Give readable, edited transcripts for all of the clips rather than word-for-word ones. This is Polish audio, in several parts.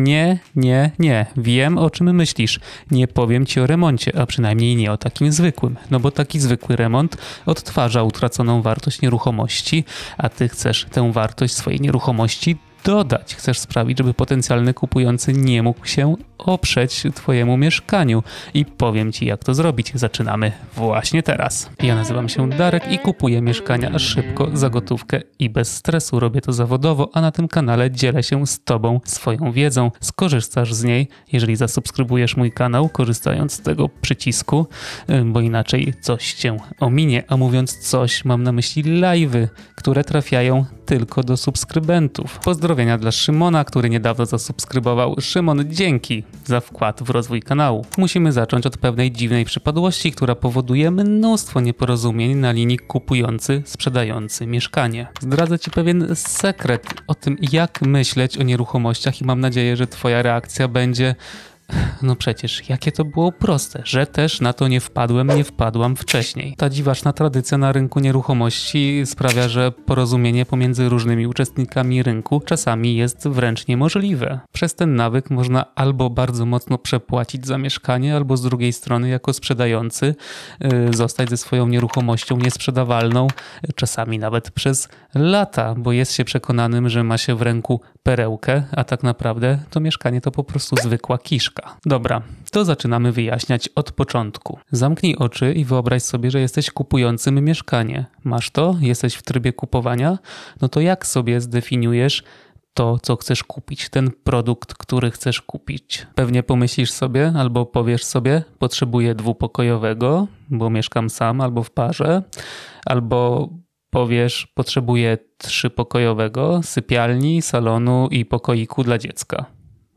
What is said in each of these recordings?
Nie. Wiem, o czym myślisz. Nie powiem ci o remoncie, a przynajmniej nie o takim zwykłym. No bo taki zwykły remont odtwarza utraconą wartość nieruchomości, a ty chcesz tę wartość swojej nieruchomości dodać. Chcesz sprawić, żeby potencjalny kupujący nie mógł się oprzeć twojemu mieszkaniu. I powiem ci, jak to zrobić. Zaczynamy właśnie teraz. Ja nazywam się Darek i kupuję mieszkania szybko, za gotówkę i bez stresu. Robię to zawodowo, a na tym kanale dzielę się z tobą swoją wiedzą. Skorzystasz z niej, jeżeli zasubskrybujesz mój kanał, korzystając z tego przycisku, bo inaczej coś cię ominie. A mówiąc coś, mam na myśli live'y, które trafiają tylko do subskrybentów. Pozdrowienia dla Szymona, który niedawno zasubskrybował. Szymon, dzięki za wkład w rozwój kanału. Musimy zacząć od pewnej dziwnej przypadłości, która powoduje mnóstwo nieporozumień na linii kupujący-sprzedający mieszkanie. Zdradzę ci pewien sekret o tym, jak myśleć o nieruchomościach i mam nadzieję, że twoja reakcja będzie: no przecież, jakie to było proste, że też na to nie wpadłam wcześniej. Ta dziwaczna tradycja na rynku nieruchomości sprawia, że porozumienie pomiędzy różnymi uczestnikami rynku czasami jest wręcz niemożliwe. Przez ten nawyk można albo bardzo mocno przepłacić za mieszkanie, albo z drugiej strony jako sprzedający zostać ze swoją nieruchomością niesprzedawalną, czasami nawet przez lata, bo jest się przekonanym, że ma się w ręku perełkę, a tak naprawdę to mieszkanie to po prostu zwykła kiszka. Dobra, to zaczynamy wyjaśniać od początku. Zamknij oczy i wyobraź sobie, że jesteś kupującym mieszkanie. Masz to? Jesteś w trybie kupowania? No to jak sobie zdefiniujesz to, co chcesz kupić, ten produkt, który chcesz kupić? Pewnie pomyślisz sobie albo powiesz sobie: potrzebuję dwupokojowego, bo mieszkam sam albo w parze, albo powiesz: potrzebuję trzypokojowego, sypialni, salonu i pokoiku dla dziecka.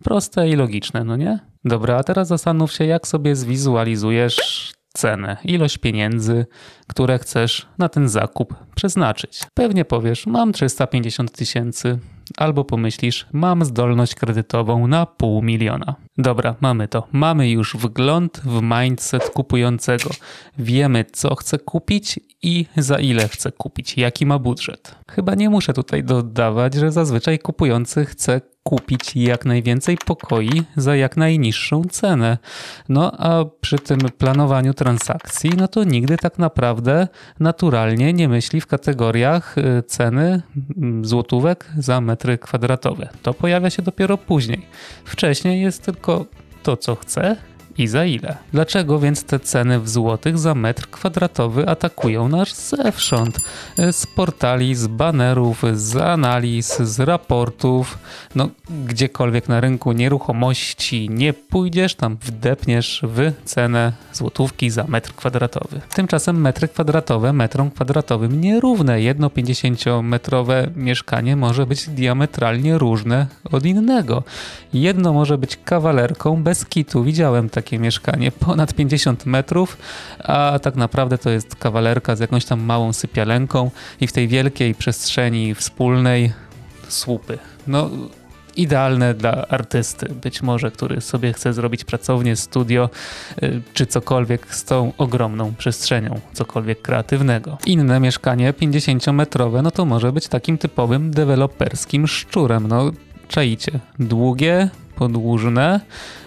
Proste i logiczne, no nie? Dobra, a teraz zastanów się, jak sobie zwizualizujesz cenę, ilość pieniędzy, które chcesz na ten zakup przeznaczyć. Pewnie powiesz: mam 350 000, albo pomyślisz: mam zdolność kredytową na 500 000. Dobra, mamy to. Mamy już wgląd w mindset kupującego. Wiemy, co chce kupić i za ile chce kupić, jaki ma budżet. Chyba nie muszę tutaj dodawać, że zazwyczaj kupujący chce kupić jak najwięcej pokoi za jak najniższą cenę. No a przy tym planowaniu transakcji, no to nigdy tak naprawdę naturalnie nie myśli w kategoriach ceny złotówek za metry kwadratowe. To pojawia się dopiero później. Wcześniej jest tylko to, co chce i za ile. Dlaczego więc te ceny w złotych za metr kwadratowy atakują nas zewsząd? Z portali, z banerów, z analiz, z raportów. No gdziekolwiek na rynku nieruchomości nie pójdziesz, tam wdepniesz w cenę złotówki za metr kwadratowy. Tymczasem metry kwadratowe metrom kwadratowym nierówne. Jedno 50-metrowe mieszkanie może być diametralnie różne od innego. Jedno może być kawalerką bez kitu. Widziałem takie mieszkanie ponad 50 metrów, a tak naprawdę to jest kawalerka z jakąś tam małą sypialenką i w tej wielkiej przestrzeni wspólnej słupy. No idealne dla artysty, być może, który sobie chce zrobić pracownię, studio, czy cokolwiek z tą ogromną przestrzenią, cokolwiek kreatywnego. Inne mieszkanie 50-metrowe, no to może być takim typowym deweloperskim szczurem. No czaicie, długie, podłużne.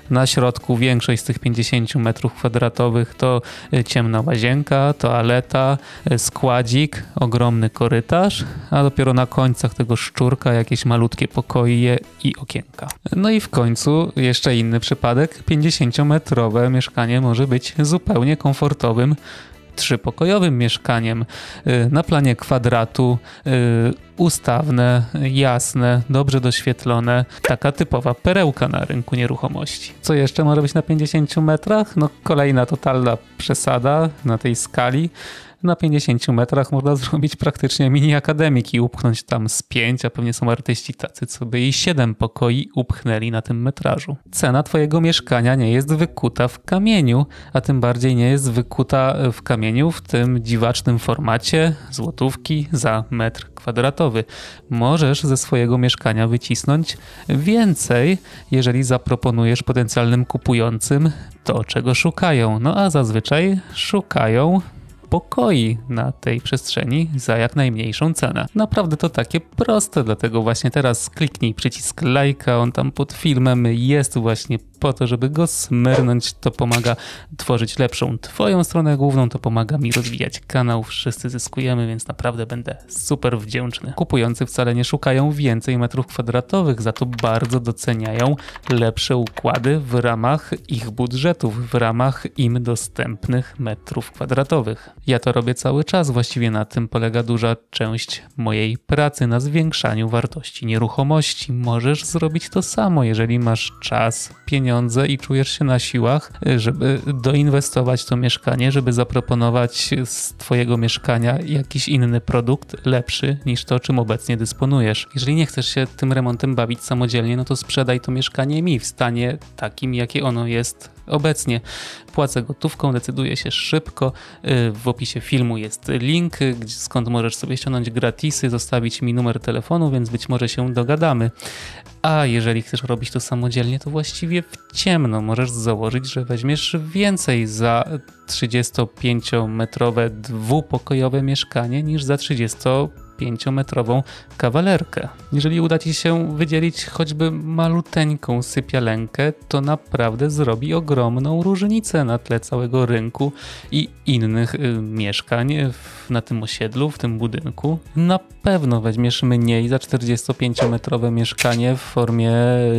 Na środku większość z tych 50 metrów kwadratowych to ciemna łazienka, toaleta, składzik, ogromny korytarz, a dopiero na końcach tego szczurka jakieś malutkie pokoje i okienka. No i w końcu jeszcze inny przypadek. 50-metrowe mieszkanie może być zupełnie komfortowym trzypokojowym mieszkaniem na planie kwadratu, ustawne, jasne, dobrze doświetlone. Taka typowa perełka na rynku nieruchomości. Co jeszcze może być na 50 metrach? No kolejna totalna przesada na tej skali. Na 50 metrach można zrobić praktycznie mini akademik i upchnąć tam z 5, a pewnie są artyści tacy, co by i 7 pokoi upchnęli na tym metrażu. Cena twojego mieszkania nie jest wykuta w kamieniu, a tym bardziej nie jest wykuta w kamieniu w tym dziwacznym formacie złotówki za metr kwadratowy. Możesz ze swojego mieszkania wycisnąć więcej, jeżeli zaproponujesz potencjalnym kupującym to, czego szukają. No a zazwyczaj szukają pokoi na tej przestrzeni za jak najmniejszą cenę. Naprawdę to takie proste, dlatego właśnie teraz kliknij przycisk lajka, on tam pod filmem jest właśnie po to, żeby go smyrnąć. To pomaga tworzyć lepszą twoją stronę główną, to pomaga mi rozwijać kanał, wszyscy zyskujemy, więc naprawdę będę super wdzięczny. Kupujący wcale nie szukają więcej metrów kwadratowych, za to bardzo doceniają lepsze układy w ramach ich budżetów, w ramach im dostępnych metrów kwadratowych. Ja to robię cały czas, właściwie na tym polega duża część mojej pracy, na zwiększaniu wartości nieruchomości. Możesz zrobić to samo, jeżeli masz czas, pieniądze i czujesz się na siłach, żeby doinwestować to mieszkanie, żeby zaproponować z twojego mieszkania jakiś inny produkt, lepszy niż to, czym obecnie dysponujesz. Jeżeli nie chcesz się tym remontem bawić samodzielnie, no to sprzedaj to mieszkanie mi w stanie takim, jakie ono jest obecnie. Płacę gotówką, decyduję się szybko. W opisie filmu jest link, skąd możesz sobie ściągnąć gratisy, zostawić mi numer telefonu, więc być może się dogadamy. A jeżeli chcesz robić to samodzielnie, to właściwie w ciemno możesz założyć, że weźmiesz więcej za 35-metrowe dwupokojowe mieszkanie niż za 35-metrową kawalerkę. Jeżeli uda ci się wydzielić choćby maluteńką sypialenkę, to naprawdę zrobi ogromną różnicę na tle całego rynku i innych mieszkań na tym osiedlu, w tym budynku. Na pewno weźmiesz mniej za 45-metrowe mieszkanie w formie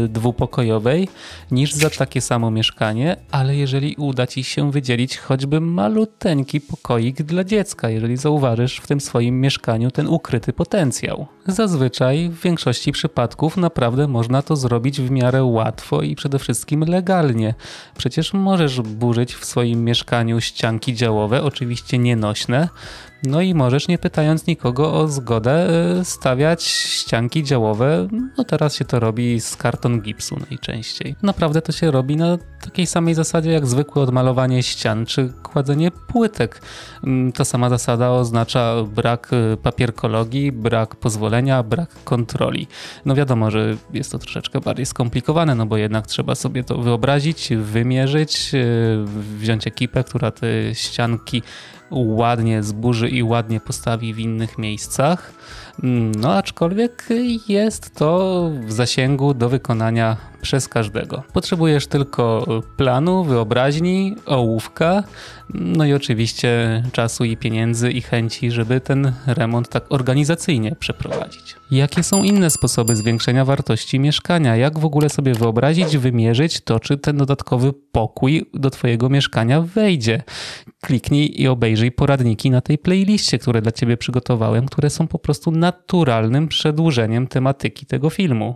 dwupokojowej niż za takie samo mieszkanie, ale jeżeli uda ci się wydzielić choćby maluteńki pokoik dla dziecka, jeżeli zauważysz w tym swoim mieszkaniu ten ukryty potencjał. Zazwyczaj w większości przypadków naprawdę można to zrobić w miarę łatwo i przede wszystkim legalnie. Przecież możesz burzyć w swoim mieszkaniu ścianki działowe, oczywiście nienośne, no i możesz, nie pytając nikogo o zgodę, stawiać ścianki działowe. No teraz się to robi z karton gipsu najczęściej. Naprawdę to się robi na takiej samej zasadzie jak zwykłe odmalowanie ścian czy kładzenie płytek. Ta sama zasada oznacza brak papierkologii, brak pozwolenia, brak kontroli. No wiadomo, że jest to troszeczkę bardziej skomplikowane, no bo jednak trzeba sobie to wyobrazić, wymierzyć, wziąć ekipę, która te ścianki ładnie zburzy i ładnie postawi w innych miejscach. No aczkolwiek jest to w zasięgu do wykonania przez każdego. Potrzebujesz tylko planu, wyobraźni, ołówka, no i oczywiście czasu i pieniędzy i chęci, żeby ten remont tak organizacyjnie przeprowadzić. Jakie są inne sposoby zwiększenia wartości mieszkania? Jak w ogóle sobie wyobrazić, wymierzyć to, czy ten dodatkowy pokój do twojego mieszkania wejdzie? Kliknij i obejrzyj poradniki na tej playliście, które dla ciebie przygotowałem, które są po prostu naturalnym przedłużeniem tematyki tego filmu.